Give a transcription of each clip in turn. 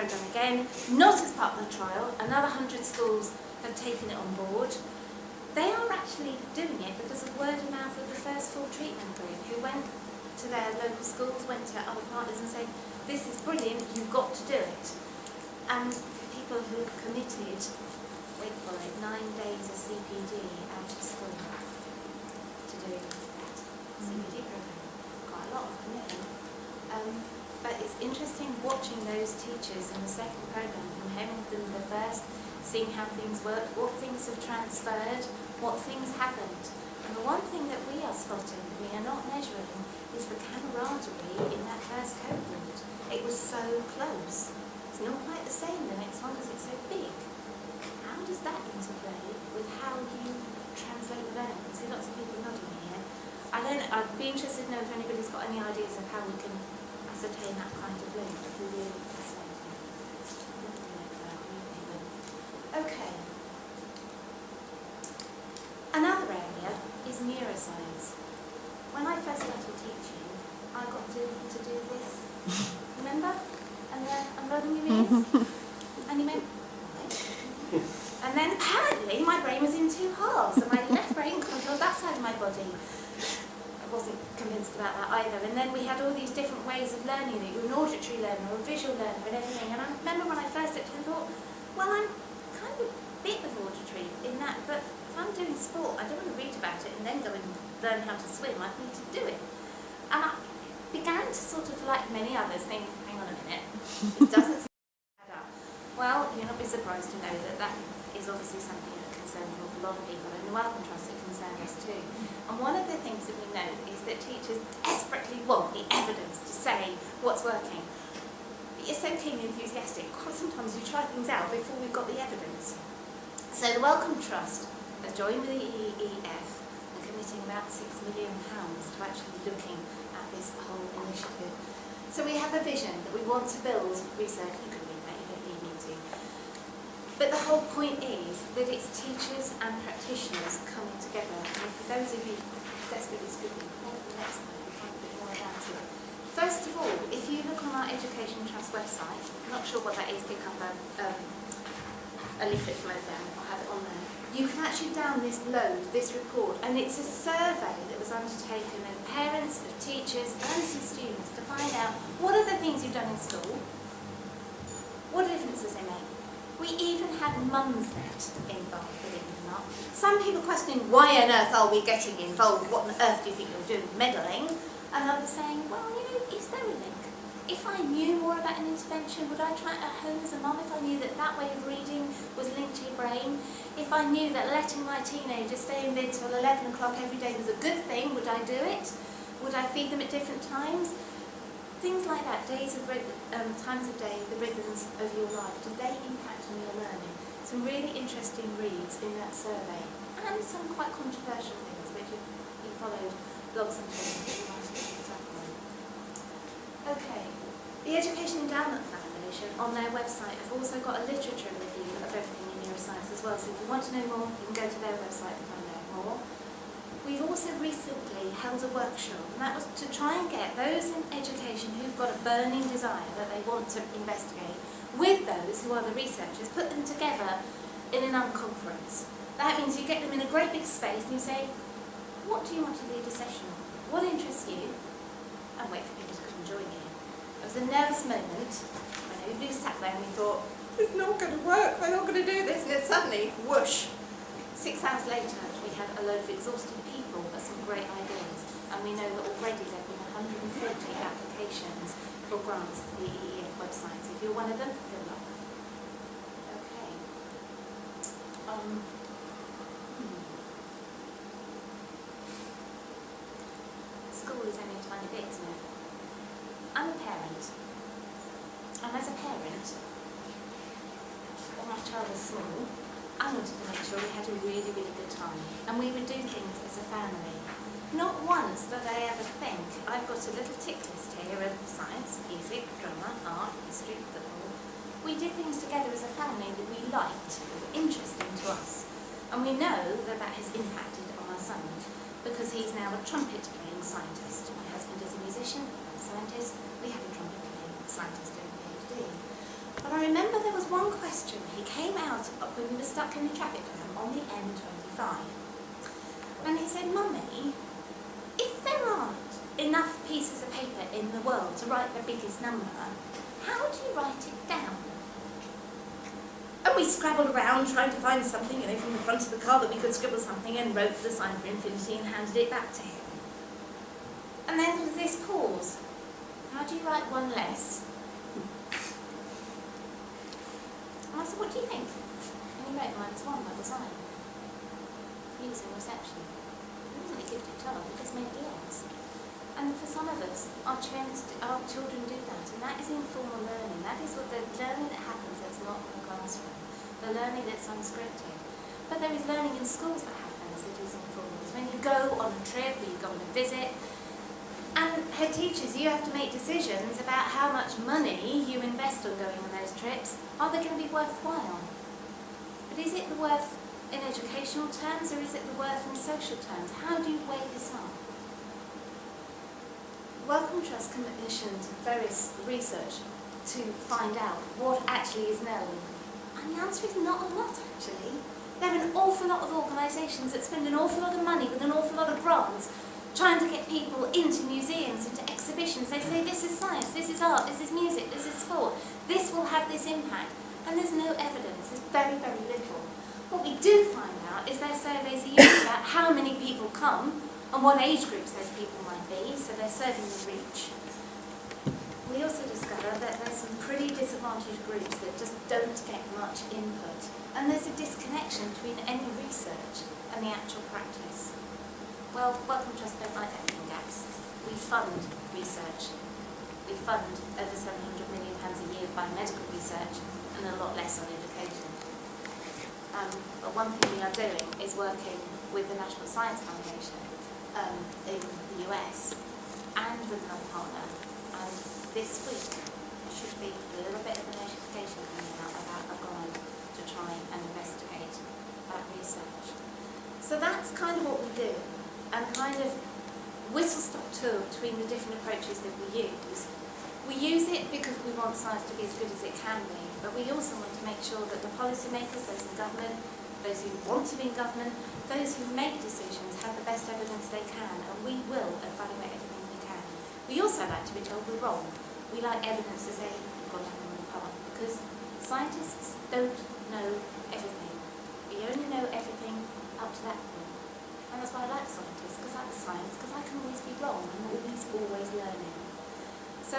programme again, not as part of the trial. Another 100 schools have taken it on board. They are actually doing it because of word of mouth of the first full treatment group, who went to their local schools, went to other partners and said, this is brilliant, you've got to do it. And people who have committed, wait for it, 9 days of CPD out of school to do that CPD programme. Quite a lot of commitment. But it's interesting watching those teachers in the second programme, comparing them to the first, seeing how things work, what things have transferred, what things happened. And the one thing that we are spotting, we are not measuring, is the camaraderie in that first cohort. It was so close. It's not quite the same the next one because it's so big. How does that interplay with how you translate the learning? I see lots of people nodding here. I'd be interested to know if anybody's got any ideas of how we can ascertain that kind of link. It'd be really fascinating. Okay. Another area is neuroscience. When I first started teaching, I got to do this. Remember? And I'm rolling your ears. And you went, what? And then apparently my brain was in two halves, and my left brain controlled that side of my body. I wasn't convinced about that either. And then we had all these different ways of learning. That you were an auditory learner or a visual learner and everything. And I remember when I first did it, I thought, well, I'm kind of a bit of auditory in that, but if I'm doing sport, I don't want to read about it and then go and learn how to swim. I need to do it. And I began to sort of, like many others, think, hang on a minute, it doesn't seem to add up. Well, you'll not be surprised to know that that is obviously something that concerns a lot of people, and the Wellcome Trust, it concerns us too. And one of the things that we know is that teachers desperately want the evidence to say what's working. But you're so keen and enthusiastic, quite sometimes you try things out before we've got the evidence. So the Wellcome Trust has joined with the EEF and committing about £6 million to actually looking at this whole initiative. So we have a vision that we want to build research. You can read that, you don't need me to. But the whole point is that it's teachers and practitioners coming together. And for those of you desperately speaking, next slide, we'll find a bit more about it. First of all, if you look on our Education Trust website, I'm not sure what that is, pick up a leaflet from over there, I'll have it on there. You can actually download this report, and it's a survey that was undertaken of parents, of teachers, and some students to find out what are the things you've done in school, what differences they make. We even had Mumsnet involved, believe it or not. Some people questioning, why on earth are we getting involved? What on earth do you think you're doing, meddling? And others saying, well, you know, is there a link? If I knew more about an intervention, would I try it at home as a mum if I knew that that way of reading was linked to your brain? If I knew that letting my teenager stay in bed till 11 o'clock every day was a good thing, would I do it? Would I feed them at different times? Things like that, days of times of day, the rhythms of your life, do they impact on your learning? Some really interesting reads in that survey, and some quite controversial things, which if you followed blogs and things, you might have picked up on. Okay, the Education Endowment Foundation on their website have also got a literature review of everything in neuroscience as well, so if you want to know more, you can go to their website and find out more. We've also recently held a workshop, and that was to try and get those in education who've got a burning desire that they want to investigate, with those who are the researchers, put them together in an unconference. That means you get them in a great big space and you say, what do you want to lead a session on? What interests you? And wait for people to come and join you. It was a nervous moment when everybody sat there and we thought, it's not going to work, we're not going to do this, and then suddenly, whoosh, 6 hours later we had a load of exhausted people but some great ideas, and we know that already there have been 140 applications for grants to the EEF website. So if you're one of them, good luck. Okay. School is only a tiny bit, isn't it? I'm a parent, and as a parent, when my child was small, I wanted to make sure we had a really, really good time, and we would do things as a family. Not once did I ever think, I've got a little tick list here of science, music, drama, art, history, football. We did things together as a family that we liked, that were interesting to us, and we know that that has impacted on our son, because he's now a trumpet-playing scientist. My husband is a musician, I'm a scientist, we have a trumpet-playing scientist doing a PhD. But I question. He came out when we were stuck in the traffic jam on the M25. And he said, Mummy, if there aren't enough pieces of paper in the world to write the biggest number, how do you write it down? And we scrabbled around trying to find something, from the front of the car that we could scribble something, and wrote the sign for infinity and handed it back to him. And then there was this pause. How do you write one less? And I said, what do you think? And he wrote -1 by design, using reception. He wasn't a gifted child, he just made deals. And for some of us, our children do that, and that is informal learning. That is what the learning that happens that's not in the classroom, the learning that's unscripted. But there is learning in schools that happens that is informal. It's when you go on a trip or you go on a visit, and head teachers, you have to make decisions about how much money you invest on going on those trips. Are they going to be worthwhile? But is it the worth in educational terms, or is it the worth in social terms? How do you weigh this up? Wellcome Trust commissioned various research to find out what actually is known. And the answer is not a lot, actually. There are an awful lot of organisations that spend an awful lot of money with an awful lot of grants trying to get people into museums, into exhibitions. They say this is science, this is art, this is music, this is sport. This will have this impact. And there's no evidence. There's very, very little. What we do find out is their surveys are usually about how many people come and what age groups those people might be, so they're serving the reach. We also discover that there's some pretty disadvantaged groups that just don't get much input. And there's a disconnection between any research and the actual practice. Well, Wellcome Trust don't like opening gaps. We fund research. We fund over £700 million a year by medical research and a lot less on education. But one thing we are doing is working with the National Science Foundation in the US and with another partner. And this week there should be a little bit of a notification coming out about a guide to try and investigate that research. So that's kind of what we do, and kind of whistle-stop tour between the different approaches that we use. We use it because we want science to be as good as it can be, but we also want to make sure that the policymakers, those in government, those who want to be in government, those who make decisions have the best evidence they can, and we will evaluate everything we can. We also like to be told we're wrong. We like evidence to say we've gone down the wrong path, because scientists don't know everything. We only know everything up to that point. And that's why I like scientists, because I like science, because I can always be wrong, and always learning. So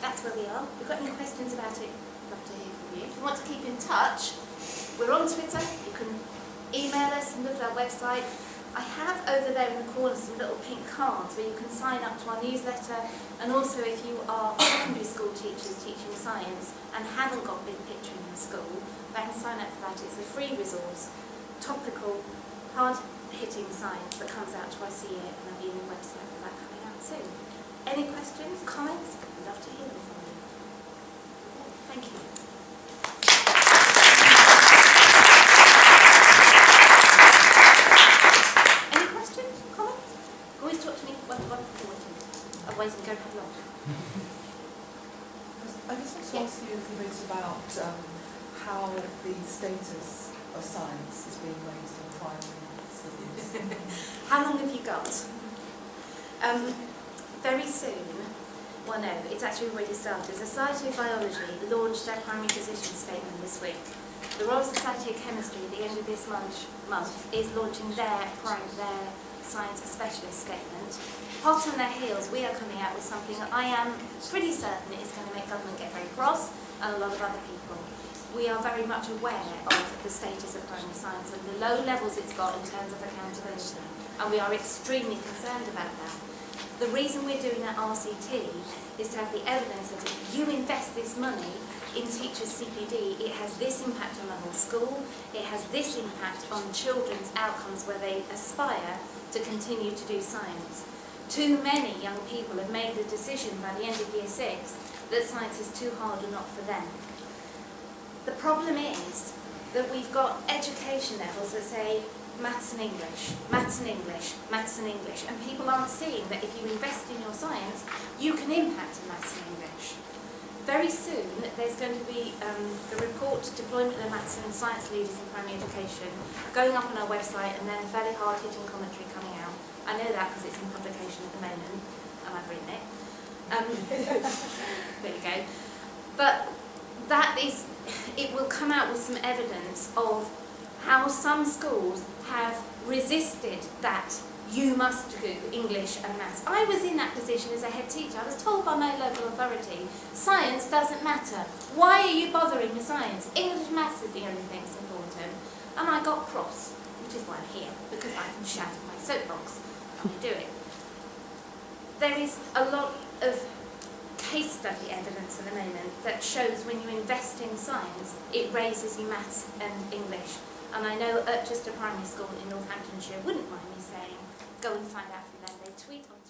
that's where we are. If you've got any questions about it, I'd love to hear from you. If you want to keep in touch, we're on Twitter. You can email us and look at our website. I have over there in the corner some little pink cards where you can sign up to our newsletter, and also if you are secondary school teachers teaching science and haven't got a big picture in your school, they can sign up for that. It's a free resource, topical, hard-hitting science that comes out twice a year, and there'll be a new website for that coming out soon. Any questions, comments? I'd love to hear them from you. Thank you. Any questions, comments? Always talk to me one forward. Otherwise we go have lunch. I just want to ask you a little bit about how the status of science is being raised in primary schools. How long have you got? Very soon, well no, it's actually already started. The Society of Biology launched their primary position statement this week. The Royal Society of Chemistry at the end of this month is launching their science specialist statement. Hot on their heels, we are coming out with something that I am pretty certain is going to make government get very cross, and a lot of other people. We are very much aware of the status of primary science and the low levels it's got in terms of accountability, and we are extremely concerned about that. The reason we're doing that RCT is to have the evidence that if you invest this money in teachers' CPD, it has this impact on the whole school, it has this impact on children's outcomes where they aspire to continue to do science. Too many young people have made the decision by the end of year 6 that science is too hard or not for them. The problem is that we've got education levels that say maths and English, maths and English, maths and English, and people aren't seeing that if you invest in your science, you can impact in maths and English. very soon there's going to be the report Deployment of the Maths and Science Leaders in Primary Education going up on our website, and then a fairly hard-hitting commentary coming out. I know that because it's in publication at the moment and I've written it. There you go. But that is, it will come out with some evidence of how some schools have resisted that you must do English and maths. I was in that position as a head teacher. I was told by my local authority, science doesn't matter. Why are you bothering with science? English and maths is the only thing that's important. And I got cross, which is why I'm here, because I can shout at my soapbox and I do it. There is a lot of case study evidence at the moment that shows when you invest in science, it raises your maths and English. And I know at just a primary school in Northamptonshire wouldn't mind me saying, go and find out from them. They tweet on